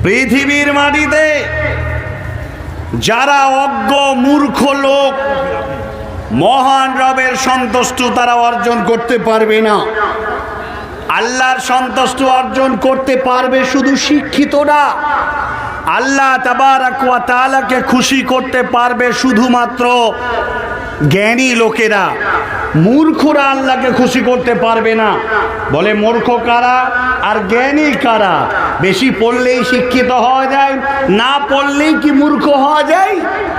পৃথিবীর মাটিতে যারা অজ্ঞ মূর্খ লোক মহান রবের সন্তুষ্ট তারা অর্জন করতে পারবে না। আল্লাহর সন্তুষ্ট অর্জন করতে পারবে শুধু শিক্ষিতরা। আল্লাহ তাবারাক ওয়া তাআলাকে খুশি করতে পারবে শুধুমাত্র জ্ঞানী লোকেরা। মূর্খরা আল্লাহকে খুশি করতে পারবে না। বলে মূর্খ কারা আর জ্ঞানী কারা? বেশি পড়লেই শিক্ষিত হওয়া যায়, না পড়লেই কি মূর্খ হওয়া যায়?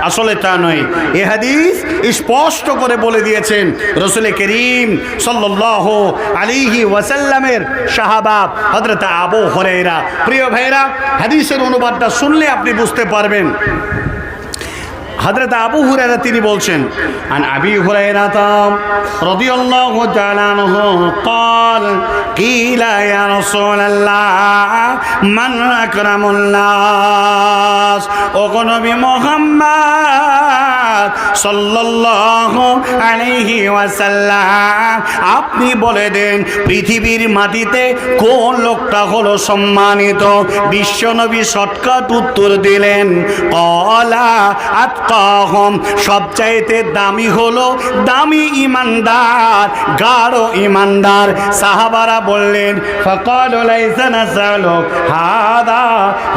আসলে তা নয়। এ হাদিস স্পষ্ট করে বলে দিয়েছেন রাসূল করিম সাল্লাল্লাহু আলাইহি ওয়াসাল্লামের সাহাবা হযরত আবু হুরায়রা। প্রিয় ভাইরা, হাদিসের অনুবাদটা শুনলে আপনি বুঝতে পারবেন। হযরত আবু হুরায়রা তিনি বলছেন, আন আবি হুরায়রা রাদিয়াল্লাহু তাআলা আনহু قال قيل يا رسول الله من اكرم الناس ও নবী মুহাম্মদ সাল্লাল্লাহু আলাইহি ওয়াসাল্লাম আপনি বলে দেন পৃথিবীর মাটিতে কোন লোকটা হলো সম্মানিত? বিশ্বনবী শর্টকাট উত্তর দিলেন, ক্বালা আতকাহুম, সবচাইতে দামি হলো দামি ঈমানদার, গাঢ় ঈমানদার। সাহাবারা বললেন, ফাকালু লাইসা নাসালু হাদা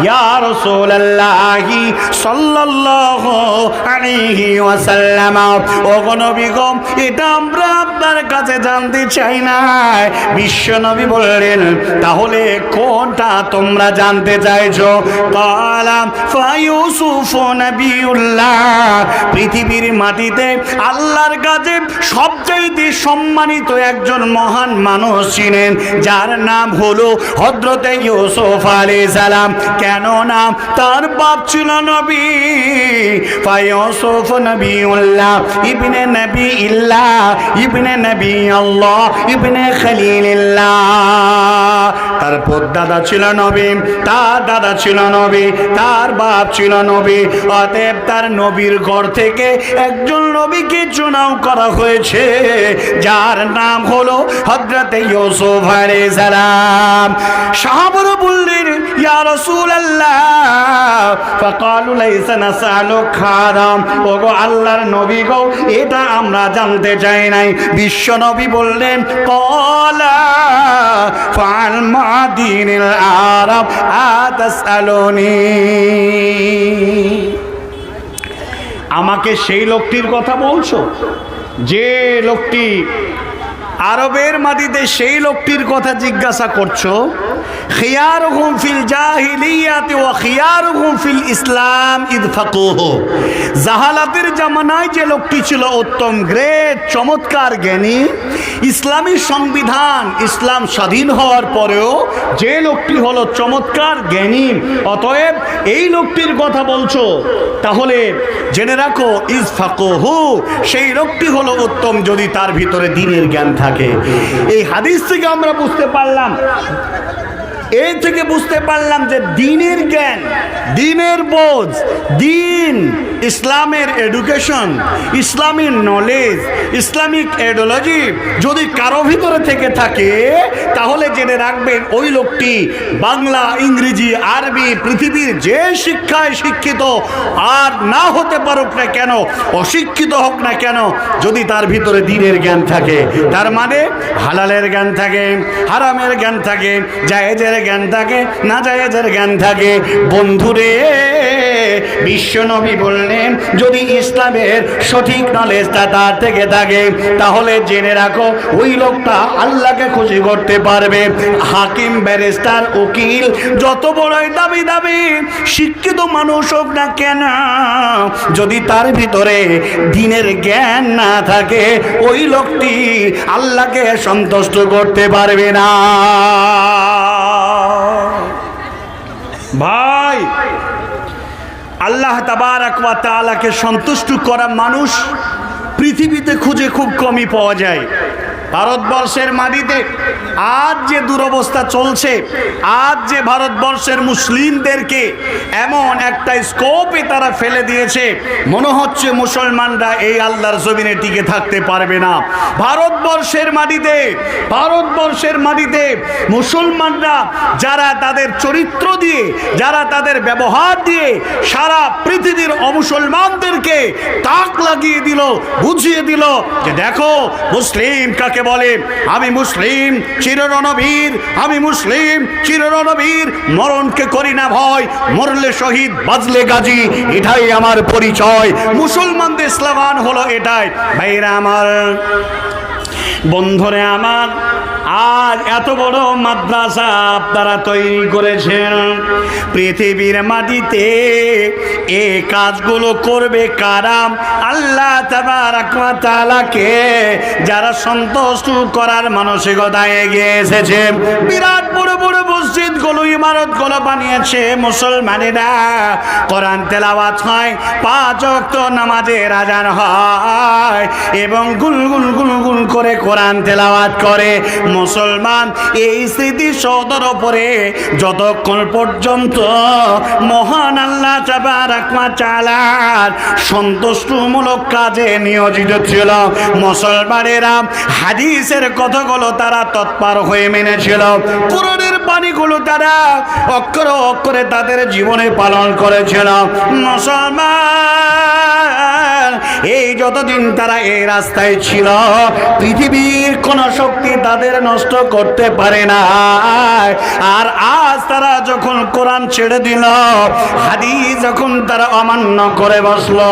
ইয়া রাসূলুল্লাহি সাল্লাল্লাহু আলাইহি ওয়াসাল্লাম। ও নবী গো, এটা আমরা আপনার কাছে জানতে চাই না। বিশ্বনবী বললেন, তাহলে কোনটা তোমরা জানতে চাইছো? ক্বালা ফায়ুসুফ নবিয়ুল্লাহ, পৃথিবীর মাটিতে আল্লাহর কাছে সবচেয়ে সম্মানিত একজন মহান মানুষ ছিলেন, যার নাম হলো হযরত ইউসুফ আলাইহিস সালাম। কেন নাম? তার বাপ ছিল নবী। ফায়ুসুফ নবিয়ুল্লাহ ইবনে নবিয়িল্লাহ ইবনে নবিয়াল্লাহ ইবনে খলিলিল্লাহ। তার দাদা ছিল নবী, তার দাদা ছিল নবী, তার বাপ ছিল নবী। অতএব তার নবীর ঘর থেকে একজন নবীকে চুনাও করা হয়েছে, যার নাম হলো হযরত ইউসুফ আলাইহিস সালাম। সাহাবারা বললেন, ইয়া রাসূলুল্লাহ, ফাকালু লাইসা নাসালু খারাম, ওগো আল্লাহর নবী গো, এটা আমরা জানতে চাই নাই। বিশ্ব নবী বললেন, ক্বালা ফাআল মাদিনিল আরাব আতাসআলুনি, আমাকে সেই লোকটির কথা বলছো যে লোকটি আরবের মাটিতে, সেই লোকটির কথা জিজ্ঞাসা করছো? খিয়ারুহুম ফিল জাহিলিয়াতি ওয়া খিয়ারুহুম ফিল ইসলাম ইদ ফাকুহু, জাহালাতের জামানায় যে লোকটি ছিল উত্তম, গ্রেট, চমৎকার জ্ঞানী, ইসলামী সংবিধান, ইসলাম স্বাধীন হওয়ার পরেও যে লোকটি হলো চমৎকার জ্ঞানী, অতএব এই লোকটির কথা বলছো, তাহলে জেনে রাখো ইজ ফাকুহু, সেই লোকটি হলো উত্তম যদি তার ভিতরে দ্বীনের জ্ঞান থাকে। এই হাদিস থেকে আমরা বুঝতে পারলাম, এই থেকে বুঝতে পারলাম যে দ্বীনের জ্ঞান, দ্বীনের বোঝ, দ্বীন, ইসলামের education, Islamic knowledge, Islamic ideology যদি কারো ভিতরে থেকে থাকে, তাহলে জেনে রাখবেন ওই লোকটি বাংলা, ইংরেজি, আরবি, পৃথিবীর যে শিক্ষায় শিক্ষিত আর না হতে পারুক না কেন, অশিক্ষিত হোক না কেন, যদি তার ভিতরে দ্বীনের জ্ঞান থাকে, তার মানে হালালের জ্ঞান থাকে, হারামের জ্ঞান থাকে, জায়েজের জ্ঞান থাকে, না জায়েজের জ্ঞান থাকে। বন্ধুরে, বিশ্বনবী বললেন, যদি ইসলামের সঠিক নলেজটা তার থেকে থাকে, তাহলে জেনে রাখো ওই লোকটা আল্লাহকে খুশি করতে পারবে। হাকিম, ব্যারিস্টার, উকিল, যত বড়ই দাবি দাবি শিক্ষিত মানুষ হোক না কেন, যদি তার ভিতরে দ্বীনের জ্ঞান না থাকে, ওই লোকটি আল্লাহকে সন্তুষ্ট করতে পারবে না। ভাই, আল্লাহ তাবারাক ওয়া তাআলাকে সন্তুষ্ট করা মানুষ পৃথিবীতে খুঁজে খুব কমই পাওয়া যায়। ভারতবর্ষের মাটিতে আজ যে দুরবস্থা চলছে, আজ যে ভারতবর্ষের মুসলিমদেরকে এমন একটা স্কোপে তারা ফেলে দিয়েছে, মনে হচ্ছে মুসলমানরা এই আল্লাহর জমিনে টিকে থাকতে পারবে না। ভারতবর্ষের মাটিতে মুসলমানরা যারা তাদের চরিত্র দিয়ে, যারা তাদের ব্যবহার দিয়ে সারা পৃথিবীর অমুসলমানদেরকে তাক লাগিয়ে দিল, বুঝিয়ে দিল যে দেখো মুসলিম কাকে বলে। আমি মুসলিম চিররণবীর, আমি মুসলিম চিররণবীর, মরণকে করি না ভয়, মরলে শহীদ বাজলে গাজী, এটাই আমার পরিচয়। মুসলমানদের স্লোগান হলো এটাই। ভাইরা আমার, বন্ধুরে আমার, আজ এত বড় মাদ্রাসা আপনারা তৈরি করেছেন, পৃথিবীর মাটিতে এই কাজগুলো করবে কারা? আল্লাহ তাবারক ওয়া তাআলাকে যারা সন্তুষ্ট করার মানসিকতা এগিয়ে এসেছে, বিরাট বড় বড় মসজিদগুলো, ইমারতগুলো বানিয়েছে মুসলমানেরা। কোরআন তেলাওয়াত হয়, 5 ওয়াক্ত নামাজের আযান হয় এবং গুনগুন গুনগুন করে কোরআন তেলাওয়াত করে মুসলমান। এই স্মৃতি সৌধের উপরে যতক্ষণ পর্যন্ত মহান আল্লাহ তাবারক ওয়া তাআলার সন্তুষ্টমূলক কাজে নিয়োজিত ছিল, মুসলমানেরা হাদিসের কথাগুলো তারা তৎপর হয়ে মেনেছিল, কোরআনের বাণীগুলো তারা অক্ষরে অক্ষরে তাদের জীবনে পালন করেছিল। মুসলমান এই যতদিন তারা এই রাস্তায় ছিল, পৃথিবীর কোন শক্তি তাদের নষ্ট করতে পারে না। আর আজ তারা যখন কোরআন ছেড়ে দিল, হাদিস যখন তারা অমান্য করে বসলো,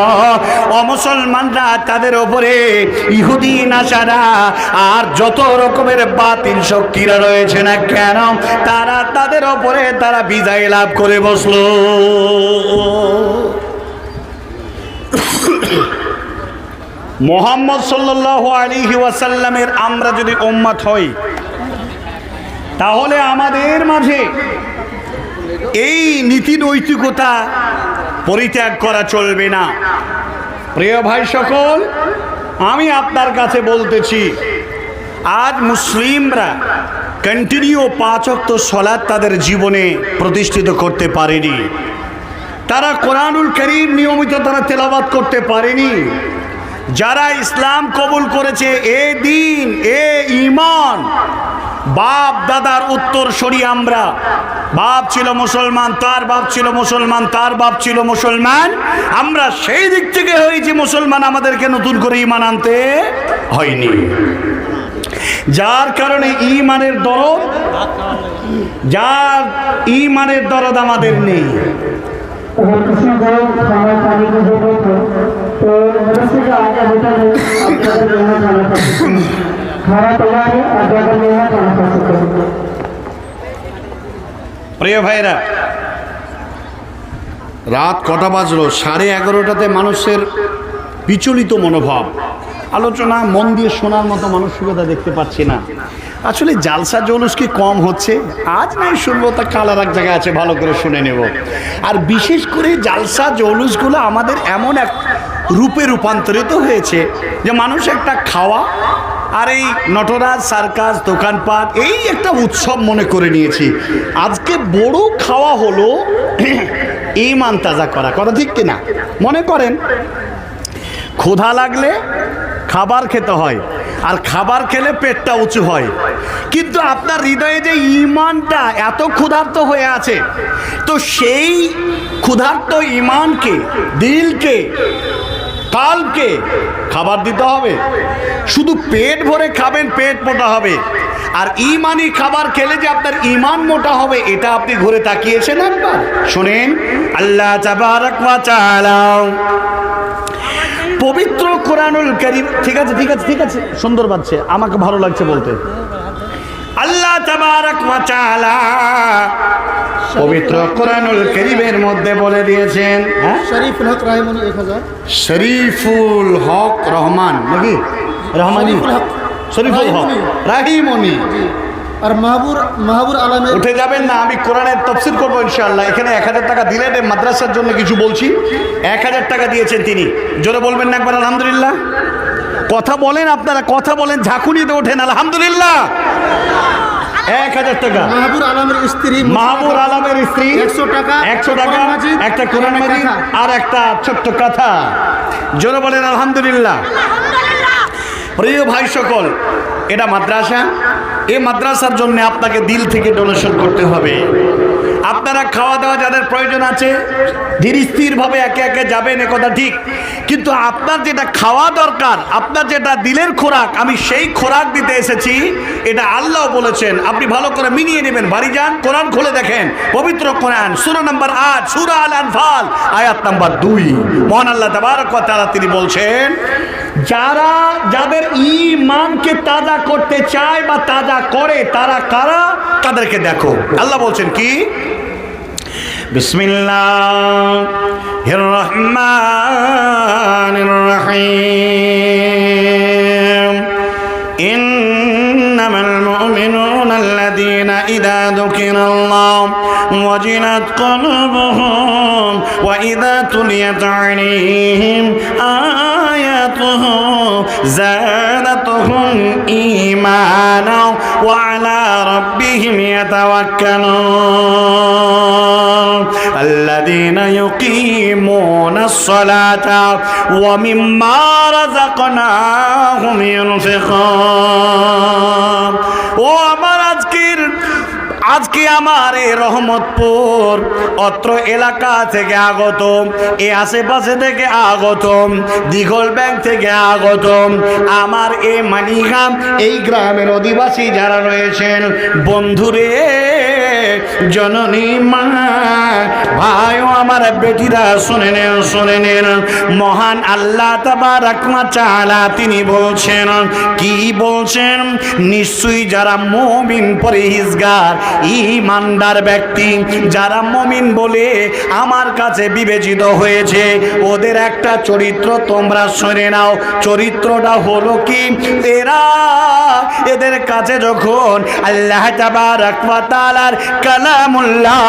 অমুসলমানরা তাদের উপরে ইহুদি নাসারা আর যত রকমের বাতিল শক্তিরা রয়েছে না কেন, তারা তাদের উপরে তারা বিজয় লাভ করে বসলো। মুহাম্মদ সাল্লাল্লাহু আলাইহি ওয়াসাল্লামের আমরা যদি উম্মত হই, তাহলে আমাদের মাঝে এই নীতি নৈতিকতা পরিত্যাগ করা চলবে না। প্রিয় ভাই সকল, আমি আপনার কাছে বলতেছি, আজ মুসলিমরা কন্টিনিউ 5 ওয়াক্ত সালাত তাদের জীবনে প্রতিষ্ঠিত করতে পারেনি, তারা কোরআনুল কারীম নিয়মিত তারা তেলাওয়াত করতে পারেনি। যারা ইসলাম কবুল করেছে, এ দিন এ ঈমান, বাপ দাদার উত্তরসূরি আমরা, বাপ ছিল মুসলমান, তার বাপ ছিল মুসলমান, তার বাপ ছিল মুসলমান, আমরা সেই দিক থেকে হয়েছি মুসলমান, আমাদেরকে নতুন করে ঈমান আনতে হয়নি। যার কারণে ঈমানের দরদ, যার ঈমানের দরদ আমাদের নেই। প্রিয় ভাইরা, রাত কটা বাজলো? 11:30টাতে মানুষের বিচলিত মনোভাব, আলোচনা মন দিয়ে শোনার মতো মানসিকতা দেখতে পাচ্ছি না। আসলে জালসা জৌলুস কি কম হচ্ছে? আজ নাই শুনবো, তা কাল আর এক জায়গায় আছে, ভালো করে শুনে নেব। আর বিশেষ করে জালসা জৌলুসগুলো আমাদের এমন এক রূপে রূপান্তরিত হয়েছে যে মানুষ একটা খাওয়া আর এই নটরাজ সার্কাস দোকানপাট এই একটা উৎসব মনে করে নিয়েছি। আজকে বড় খাওয়া হলো ঈমান তাজা করা, কথা ঠিক কিনা? মনে করেন ক্ষুধা লাগলে খাবার খেতে হয়, আর খাবার খেলে পেটটা উঁচু হয়, কিন্তু আপনার হৃদয়ে যে ঈমানটা এত ক্ষুধার্ত হয়ে আছে, তো সেই ক্ষুধার্ত ঈমানকে, দিলকে, কালকে খাবার দিতে হবে। শুধু পেট ভরে খাবেন, পেট মোটা হবে, আর ঈমানি খাবার খেলে যে আপনার ঈমান মোটা হবে, এটা আপনি ঘুরে তাকিয়েছেন একবার? শোনেন, আল্লাহ তাবারক ওয়া তাআলা পবিত্র কোরআনুল কারীম, ঠিক আছে ঠিক আছে ঠিক আছে, সুন্দর বাজছে, আমাকে ভালো লাগছে বলতে। আল্লাহ তাবারক ওয়া তাআলা পবিত্র কোরআনুল কারীমের মধ্যে বলে দিয়েছেন, শরীফুল হক রহমানি 1000, শরীফুল হক রহমান নাকি রহমানি, শরীফুল হক রাহিমনি, আর মাহবুর আলমের। উঠে যাবেন না, আমি কোরআনের তাফসীর করবো ইনশাআল্লাহ। এখানে 1000 টাকা দিলেন, মাদ্রাসার জন্য কিছু বলছি। 1000 টাকা দিয়েছেন তিনি, জোরে বলবেন না একবার আলহামদুলিল্লাহ। কথা বলেন, আপনারা কথা বলেন, ঝাঁকুনিতে ওঠেন আলহামদুলিল্লাহ। 1000 টাকা। মাহবুব আলমের স্ত্রী, মাহবুব আলমের স্ত্রী 100 টাকা, 100 টাকা, একটা কোরআন মাজিদ আর একটা ছোট্ট কথা। জোরে বলেন আলহামদুলিল্লাহ। প্রিয় ভাই সকল, এটা মাদ্রাসা, এই মাদ্রাসার জন্য আপনাকে দিল থেকে ডোনেশন করতে হবে। আপনারা খাওয়া দাওয়া যাদের প্রয়োজন আছে ধীর স্থিরভাবে একে একে যাবেন, এ কথা ঠিক, কিন্তু আপনার যেটা খাওয়া দরকার, আপনার যেটা দিলের খোরাক, আমি সেই খোরাক দিতে এসেছি, এটা আল্লাহ বলেছেন। আপনি ভালো করে মিলিয়ে নেবেন, বাড়ি যান, কোরআন খুলে দেখেন, পবিত্র কোরআন সূরা নাম্বার 8 সূরা আল আনফাল আয়াত নাম্বার 2। মহান আল্লাহ তাবারক ওয়া তাআলা তিনি বলছেন, যাদের ঈমানকে তাজা করতে চায় বা তাজা করে তারা কারা, তাদেরকে দেখো। আল্লাহ বলছেন কি, বিসমিল্লাহির রহমানির রহিম, ইন্নামাল মুমিনুনা আল্লাযীনা ইযা যুকিরাল্লাহু ওয়াজিলাত কুলুবুহুম ওয়া ইযা তুলিয়াত আলাইহিম আয়াতুহু যাদাতুহুম ঈমানা ওয়া আলা রাব্বিহিম ইয়াতাওয়াক্কালুন আল্লাযীনা ইউকিমুনাস সালাতা ওয়া মিম্মা রাযাকনাহুম ইউনফিকুন। ও আমার আজকে আমার এই রহমতপুর অত্র এলাকা থেকে আগত, এই আশেপাশে থেকে আগত, দিঘল ব্যাংক থেকে আগত আমার এই মানিগ্রাম, এই গ্রামের অধিবাসী যারা রয়েছেন, বন্ধুরে, জননী মা, ভাই ও আমার বেটিরা, শুনে নেন, মহান আল্লাহ তাবারক ওয়া তাআলা তিনি বলছেন, কি বলছেন, নিশ্চয়ই যারা মুমিন পরহেজগার ঈমানদার ব্যক্তি, যারা মুমিন বলে আমার কাছে বিবেচিত হয়েছে, ওদের একটা চরিত্র তোমরা শুনে নাও। চরিত্রটা হলো কি, এদের কাছে যখন আল্লাহ তাবারক ওয়া তাআলার কালামুল্লাহ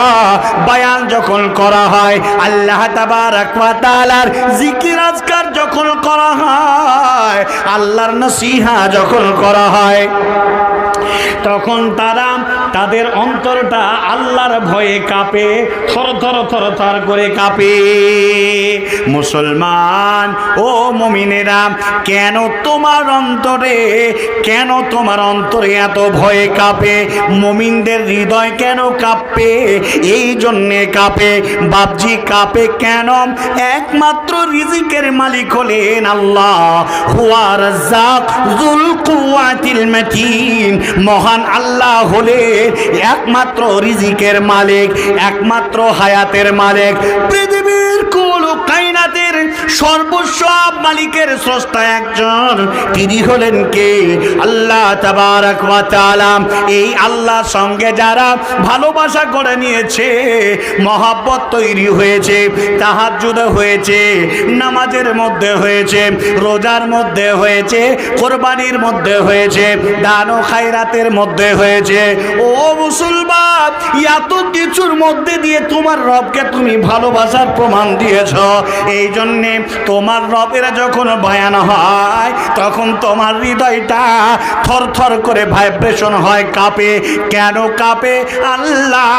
বয়ান যখন করা হয়, আল্লাহ তাবারক ওয়া তাআলার জিকির আজকার যখন করা হয়, আল্লাহর নসিহত যখন করা হয়, তখন তাদের অন্তরটা আল্লাহর ভয়ে কাঁপে, থর করে কাঁপে। মুসলমান ও মুমিনেরা, কেন তোমার অন্তরে এত ভয়ে কাঁপে? মুমিনদের হৃদয় কেন কাঁপে? এই জন্যে কাঁপে বাপজি, কাঁপে কেন? একমাত্র রিজিকের মালিক হলেন আল্লাহ, হুয়া রাজ্জাক যুল কুওয়াতিল মাতিন। মহান আল্লাহ হলে একমাত্র রিজিকের মালিক, একমাত্র হায়াতের মালিক, পৃথিবীর কুল কায়নাতের সর্বস্ব মালিকের স্রষ্টা একজন, তিনি হলেন কে? আল্লাহ তাবারক ওয়া তাআলা। এই আল্লাহর সঙ্গে যারা ভালোবাসা করে নিয়েছে, মহব্বত তৈরি হয়েছে, তাহাজ্জুদ হয়েছে, নামাজের মধ্যে হয়েছে, রোজার মধ্যে হয়েছে, কোরবানির মধ্যে হয়েছে, দান ও খায়রাতের মধ্যে হয়েছে, ও মুসলমান, এত কিছুর মধ্যে দিয়ে তোমার রবকে তুমি ভালোবাসার প্রমাণ দিয়েছ। এই জন্যে তোমার রবের যখন বয়ান হয়, তখন তোমার হৃদয়টা থর করে ভাইব্রেশন হয়, কাঁপে। কেন কাঁপে? আল্লাহ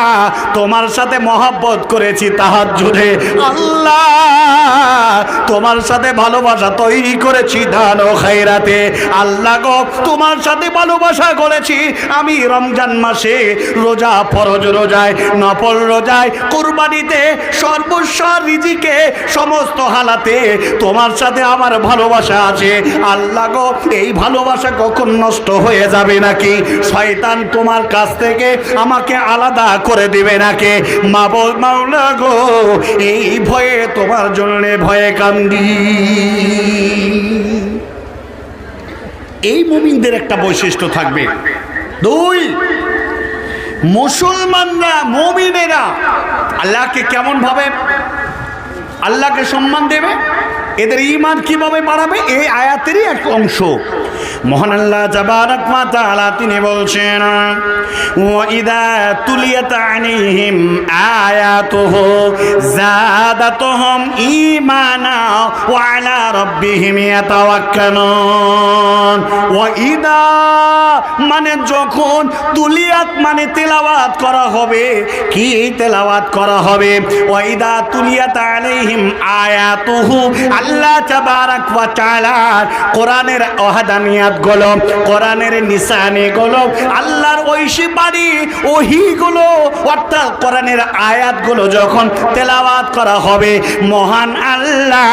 তোমার সাথে মহব্বত করেছি তাহাজ্জুদে, আল্লাহ তোমার সাথে ভালোবাসা তৈরি করেছি দান ও খায়রাতে, আল্লাহ গো তোমার সাথে ভালোবাসা করেছি আমি রমজান মাসে, রোজা, ফরজ রোজায়, নফল রোজায়, কুরবানিতে, সর্বস্ব রিজিকে, সমস্ত হালাতে তোমার সাথে আমার ভালোবাসা আছে। আল্লাহ গো এই ভালোবাসা কখন নষ্ট হয়ে যাবে নাকি? শয়তান তোমার কাছ থেকে আমাকে আলাদা করে দিবে নাকি? মাওলা গো এই ভয়ে তোমার জন্য ভয়ে কান্দি। এই মুমিনদের একটা বৈশিষ্ট্য থাকবে। 2, মুসলমানরা, মুমিনেরা আল্লাহকে কেমন ভাবে, আল্লাহকে সম্মান দেবে, এদের ঈমান কিভাবে বাড়াবে, এই আয়াতেরই এক অংশ। মহান আল্লাহ তাবারাক ওয়া তাআলা তিনি বলছেন ওয়া ইযা তুলিয়াত আলাইহিম আয়াতুহু যাদাতুহুম ঈমানা ওয়া আলা রাব্বিহিম ইয়াতাওয়াক্কালুন। ওয়া ইযা মানে যখন, তুলিয়াত মানে তেলাওয়াত করা হবে। কি তেলাওয়াত করা হবে? ওয়া ইযা তুলিয়াত আলাইহিম আয়াতুহু, আল্লাহ তাবারাক ওয়া তাআলা কোরআনের ওয়াহদানিয়াত গুলো, কোরআনের নিশানি গুলো, আল্লাহর ঐশী বাণী ওহীগুলো অর্থাৎ কোরআনের আয়াতগুলো যখন তেলাওয়াত করা হবে, মহান আল্লাহ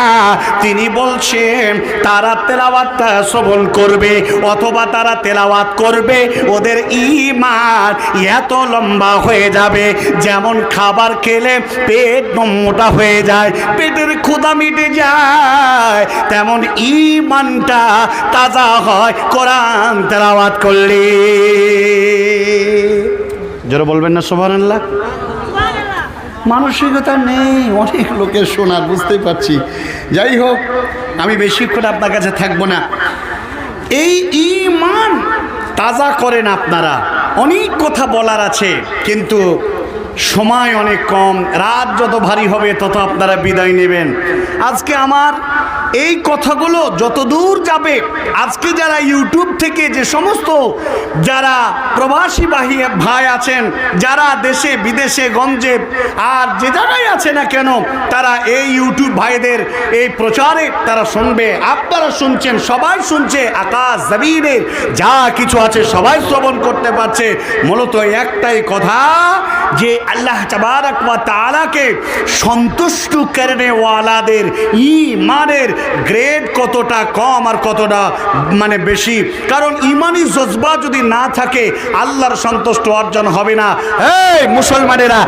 তিনি বলছেন তারা তেলাওয়াতটা শ্রবণ করবে অথবা তারা তেলাওয়াত করবে, ওদের ঈমান এত লম্বা হয়ে যাবে যেমন খাবার খেলে পেট মোটা হয়ে যায়, পেটের ক্ষুধা মিটে যায়, তেমন ঈমানটা তাজা হয় কোরআন তেলাওয়াত করলে। যারা বলবেন না সুবহানাল্লাহ? মানসিকতা নেই অনেক লোকের শোনার, বুঝতে পারছি। যাই হোক, আমি বেশিক্ষণ আপনার কাছে থাকবো না। এই ঈমান তাজা করেন আপনারা। অনেক কথা বলার আছে কিন্তু সময় অনেক কম, রাত যত ভারী হবে তত আপনারা বিদায় নেবেন। আজকে আমার এই কথাগুলো যত দূর যাবে, আজকে যারা ইউটিউব থেকে যে সমস্ত যারা প্রবাসী ভাই আছেন, যারা দেশে বিদেশে গঞ্জে আর যে জায়গায় আছে না কেন, তারা এই ইউটিউব ভাইদের এই প্রচারে তারা শুনবে। আপনারা শুনছেন, সবাই শুনছে, আকাশ জমিনের যা কিছু আছে সবাই শ্রবণ করতে পারছে। মূলত একটাই কথা যে আল্লাহ তাবারাক ওয়া তাআলাকে সন্তুষ্ট করনে ওয়ালাদের ঈমানের গ্রেড কতটা কম আর কতটা মানে বেশি। কারণ ঈমানি জজবা যদি না থাকে আল্লাহর সন্তুষ্ট অর্জন হবে না। এই মুসলমানেরা,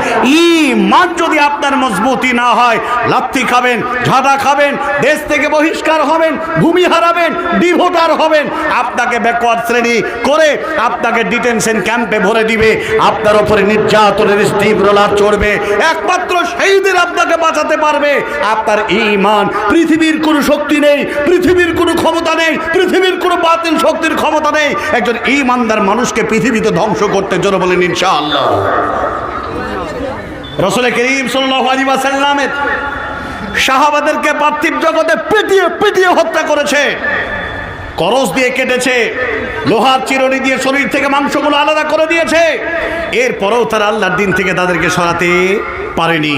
ঈমান যদি আপনার মজবুতি না হয়, লাথি খাবেন, ঝাঁটা খাবেন, দেশ থেকে বহিষ্কার হবেন, ভূমি হারাবেন, ডিভোটার হবেন, আপনাকে ব্যাকওয়ার্ড শ্রেণী করে আপনাকে ডিটেনশন ক্যাম্পে ভরে দিবে, আপনার উপরে নির্যাতনের তীব্র লাভ চড়বে। একমাত্র শহীদের আপনাকে বাঁচাতে পারবে আপনার ঈমান। পৃথিবীর কোনো শক্তি নেই, পৃথিবীর কোনো ক্ষমতা নেই, পৃথিবীর কোনো বাতিল শক্তির ক্ষমতা নেই একজন ঈমানদার মানুষকে পৃথিবীতে ধ্বংস করতে। জোরে বলেন ইনশাআল্লাহ। রাসূল করিম সাল্লাল্লাহু আলাইহি ওয়াসাল্লামের সাহাবাদেরকে পার্থিব জগতে পিটিয়ে পিটিয়ে হত্যা করেছে, করস দিয়ে কেটেছে, লোহার চিরুনি দিয়ে শরীর থেকে মাংসগুলো আলাদা করে দিয়েছে। এরপরেও তারা আল্লাহর দিন থেকে তাদেরকে সরাতে পারেনি।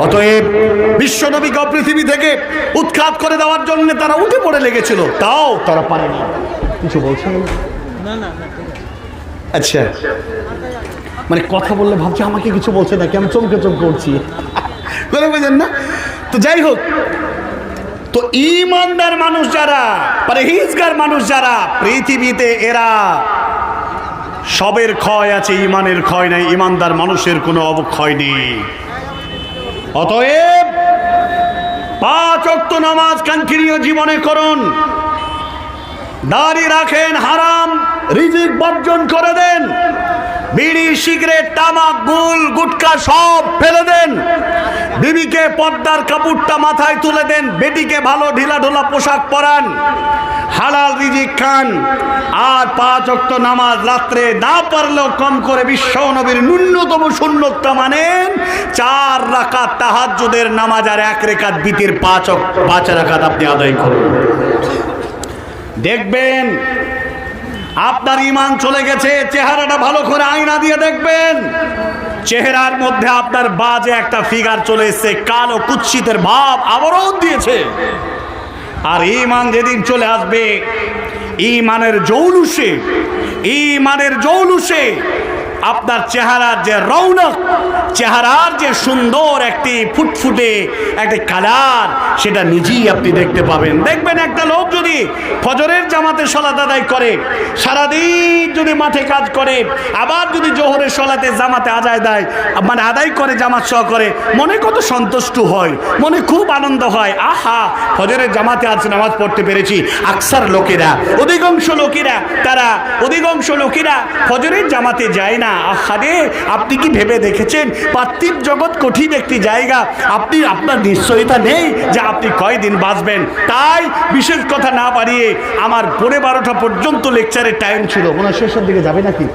অতএব বিশ্বনবীকে পৃথিবী থেকে উৎখাত করে দেওয়ার জন্য তারা উঠে পড়ে লেগেছিল, তাও তারা পারেনি। কিছু বলছেন না? আচ্ছা, মানে কথা বললে ভাবছি আমাকে কিছু বলছে নাকি, আমি চমকে চমকে উঠছি, বুঝেন না? তো যাই হোক, তো ঈমানদার মানুষ যারা, পরহেজগার মানুষ যারা পৃথিবীতে, এরা সবের ক্ষয় আছে, ঈমানের ক্ষয় নাই। ঈমানদার মানুষের কোনো অবক্ষয় নেই। অতএব 5 ওয়াক্ত নামাজ কন্টিনিউ জীবনে করুন, দাড়ি রাখেন, হারাম রিজিক বর্জন করে দেন, বিড়ি সিগারেট তামাক গুল গুটকা সব ফেলে দেন, বিবিকে পর্দার কাপড়টা মাথায় তুলে দেন, বেটিকে ভালো ঢিলা ঢোলা পোশাক পরান, হালাল রিজিক খান, আর 5 ওয়াক্ত নামাজ রাত্রে না পারলেও কম করে বিশ্ব নবীর ন্যূনতম সুন্নতটা মানেন। 4 রাকাত তাহাজ্জুদের নামাজ আর 1 রাকাত বিতির 5 রাকাত আপনি আদায় করুন। দেখবেন আপনার ঈমান চলে গেছে। চেহারাটা ভালো করে আয়না দিয়ে দেখবেন, চেহারার মধ্যে আপনার বাজে একটা ফিগার চলে এসেছে, কালো কুৎসিতের ভাব আবরণ দিয়েছে। আর ঈমান যেদিন চলে আসবে, ঈমানের জৌলুসে আপনার চেহারার যে রৌনক, চেহারার যে সুন্দর একটি ফুটফুটে একটা কালার, সেটা নিজেই আপনি দেখতে পাবেন। দেখবেন একটা লোক যদি ফজরের জামাতে সালাত আদায় করে, সারাদিন যদি মাঠে কাজ করে, আবার যদি জোহরের সালাতে জামাতে আদায় করে, জামাত সহ করে, মনে কত সন্তুষ্ট হয়, মনে খুব আনন্দ হয়। আহা, ফজরের জামাতে আজ নামাজ পড়তে পেরেছি। অধিকাংশ লোকেরা ফজরের জামাতে যায় না, না। আহারে, আপনি কি ভেবে দেখেছেন পার্থিব জগৎ কঠিন একটি জায়গা, আপনার নিশ্চয়তা নেই যে আপনি কয়দিন বাঁচবেন। তাই বিশেষ কথা না বাড়িয়ে আমার 12:30 পর্যন্ত লেকচারের টাইম ছিল, মনে হয় শেষের দিকে যাবে নাকি?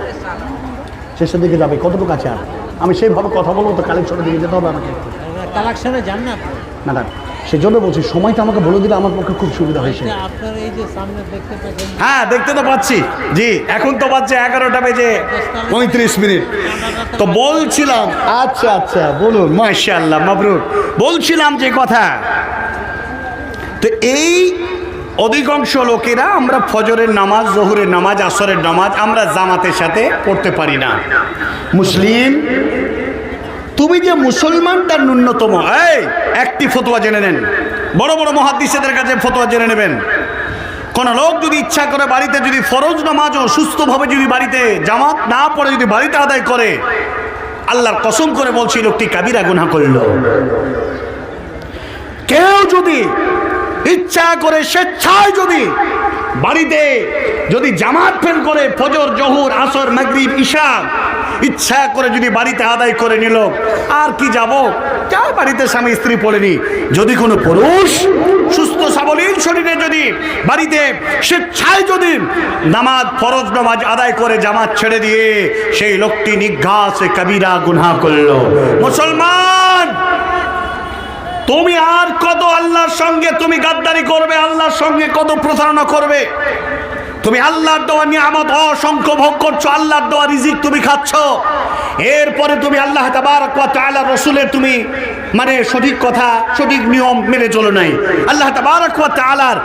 শেষের দিকে যাবে, কতটুকু আছে আর? আমি সেইভাবে কথা বলবো তো কালেকশনের দিকে যেতে হবে আমাকে। কালেকশনে যান না না, সেজন্য বলছি সময়টা আমাকে বলে দিলে আমার পক্ষে খুব সুবিধা হয়েছে। আপনার এই যে সামনে দেখতে পাচ্ছেন, হ্যাঁ দেখতে তো পাচ্ছি জি, এখন তো বাজছে 11টা বেজে 35 মিনিট। তো বলছিলাম, আচ্ছা বলুন, মাশাআল্লাহ, মাবরুর। বলছিলাম যে কথা, তো এই অধিকাংশ লোকেরা আমরা ফজরের নামাজ, জোহরের নামাজ, আসরের নামাজ আমরা জামাতের সাথে পড়তে পারি না। মুসলিম, তুমি যে মুসলমান তার ন্যূনতম একটি ফতোয়া জেনে নেন, বড় বড় মুহাদ্দিসদের কাছে ফতোয়া জেনে নেবেন। কোন লোক যদি ইচ্ছা করে বাড়িতে যদি ফরজ নামাজও সুস্থভাবে যদি বাড়িতে জামাত না পড়ে যদি বাড়িতে আদায় করে, আল্লাহর কসম করে বলছি লোকটি কাবিরা গুনাহ করল। কেউ যদি ইচ্ছা করে স্বেচ্ছায় যদি বাড়িতে যদি জামাত ফেল করে ফজর, জোহর, আসর, মাগরিব, ইশা ইচ্ছা করে যদি বাড়িতে আদায় করে নিল, আর কি যাব, যা বাড়িতে স্বামী স্ত্রী পড়েনি। যদি কোনো পুরুষ সুস্থ সাবলীল শরীরে যদি বাড়িতে স্বেচ্ছায় যদি নামাজ, ফরজ নামাজ আদায় করে জামাত ছেড়ে দিয়ে, সেই লোকটি নিঘাতে কাবিরা গুনাহ করল। মুসলমান, তুমি আর কত আল্লাহর সঙ্গে তুমি গাদ্দারি করবে, আল্লাহর সঙ্গে কত প্রতারণা করবে? তুমি আল্লাহর দেওয়া নিয়ামত অসংখ্য ভোগ করছো, আল্লাহর দেওয়া রিজিক তুমি খাচ্ছ, এরপরে তুমি আল্লাহ তাবারক ওয়া তাআলা রাসূলের তুমি মানে সঠিক কথা, সঠিক নিয়ম মেনে চলো নাই। আল্লাহ তাবারক ওয়া তাআলার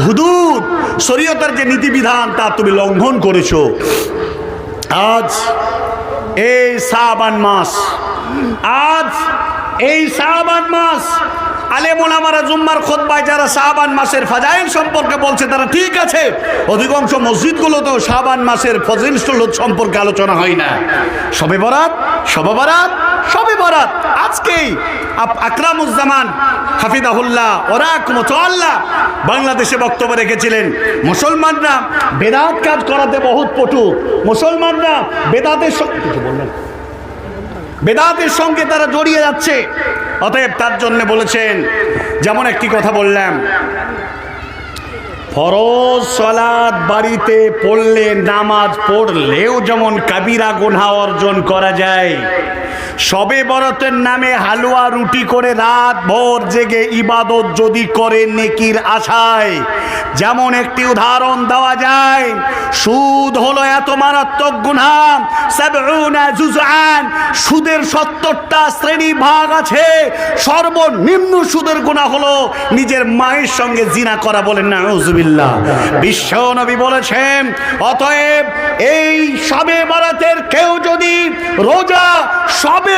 হুদুদ, শরীয়তের যে নীতিবিধান তা তুমি লঙ্ঘন করেছো। আজ এই শাবান মাস, আলেম ওলামারা জুম্মার খুতবায় যারা শাবান মাসের ফাজাইল সম্পর্কে বলছে তারা ঠিক আছে, অধিকাংশ মসজিদগুলোতেও শাবান মাসের ফজিল সম্পর্কে আলোচনা হয় না। শবে বরাত আজকেই আকরামুজ্জামান হাফিজাহুল্লাহ ওরাকমতুল্লাহ বাংলাদেশে বক্তব্য রেখেছিলেন। মুসলমানরা বেদাত কাজ করাতে বহুত পটু, মুসলমানরা বেদাতের সঙ্গে তারা জড়িয়ে যাচ্ছে। অতএব তার জন্য বলেছেন, যেমন একটি কথা বললাম, ফরজ সালাত বাড়িতে পড়লে, নামাজ পড়লেও যেমন কাবিরা গুনাহ অর্জন করা যায়, শবে বরাতের নামে হালুয়া রুটি করে রাত ভোর জেগে ইবাদত যদি করে নেকির আশায়, যেমন একটি উদাহরণ দেওয়া যায়। সুদ হলো এত মারাত্মক গুনাহ, 70 জুজআন, সুদের 70টা শ্রেণী ভাগ আছে। সর্বনিম্ন সুদের গুনাহ হলো নিজের মায়ের সঙ্গে জিনা করা, বলেন নাউজুবিল্লাহ। বিশ্ব নবী বলেছেন, অতএব এই শবে বরাতের কেউ যদি রোজা, শবে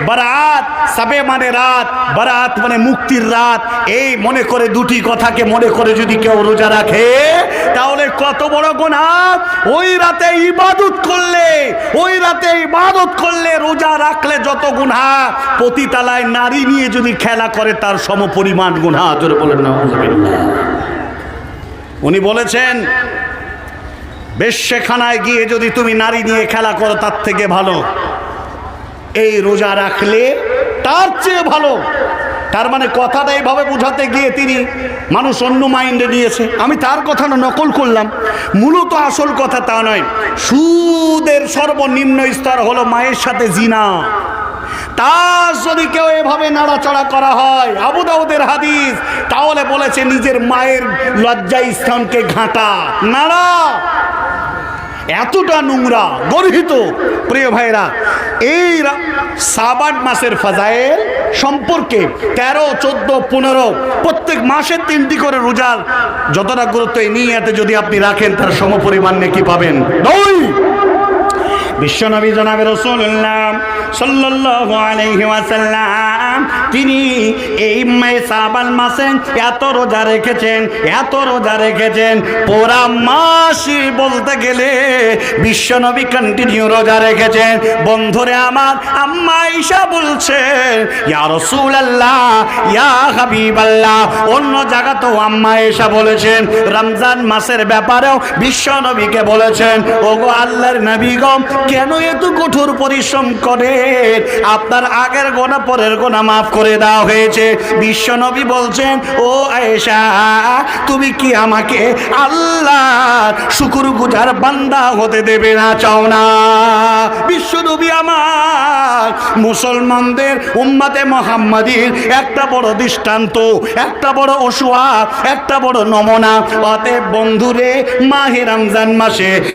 বরাত, শবে মানে রাত, বরাত মানে মুক্তির রাত, এই মনে করে দুটি কথাকে মনে করে যদি কেউ রোজা রাখে, তাহলে কত বড় গুনাহ। ওই রাতে ইবাদত করলে, রোজা রাখলে যত গুনাহ, পতিতালায় নারী নিয়ে যদি খেলা করে তার সমপরিমাণ গুনাহ। জোরে বলেন না। উনি বলেছেন, বেশ্যখানায় গিয়ে যদি তুমি নারী নিয়ে খেলা করো তার থেকে ভালো এই রোজা রাখলে তার চেয়ে ভালো। তার মানে কথাটা এইভাবে বোঝাতে গিয়ে তিনি মানুষ অন্য মাইন্ডে নিয়েছে। আমি তার কথা নকল করলাম, মূলত আসল কথা তা নয়। সুদের সর্বনিম্ন স্তর হলো মায়ের সাথে জিনা। তার যদি কেউ এভাবে নাড়াচড়া করা হয়, আবু দাউদের হাদিস, তাহলে বলেছে নিজের মায়ের লজ্জা স্থানকে ঘাঁটা, নাড়া, এতটা নোংরা গর্হিত। প্রিয় ভাইরা, এই শাবান মাসের ফাজাইল সম্পর্কে 13, 14, 15 প্রত্যেক মাসে 3টি করে রোজার যতটা গুরুত্ব এই নিয়াতে যদি আপনি রাখেন তার সমপরিমাণ নেকি পাবেন। বিশ্বনবী জনাবে রাসূলুল্লাহ সাল্লাল্লাহু আলাইহি ওয়াসাল্লাম তিনি এই শাবান মাসে এত রোজা রেখেছেন পুরা মাসই বলতে গেলে বিশ্বনবী কন্টিনিউ রোজা রেখেছেন। বন্ধুরে আমার, আম্মা আয়েশা বলছেন ইয়া রাসূলুল্লাহ ইয়া হাবিবাল্লাহ, অন্য জায়গাতেও আম্মা আয়েশা বলেছেন, রমজান মাসের ব্যাপারেও বিশ্বনবীকে বলেছেন, ওগো আল্লাহর নবী গো, কেন এত কঠোর পরিশ্রম করে? আপনার আগের গোনা পরের গোনা মাফ করে দেওয়া হয়েছে। বিশ্বনবী বলছেন, ও আয়েশা, তুমি কি আমাকে আল্লাহর শুকরগুজার বান্দা হতে দেবে না, চাও না? বিশ্বনবী আমার মুসলমানদের উম্মতে মুহাম্মাদীর একটা বড় দৃষ্টান্ত, একটা বড় ওসওয়া, একটা বড় নমুনা। অতএব বন্ধুরে, মাহে রমজান মাসে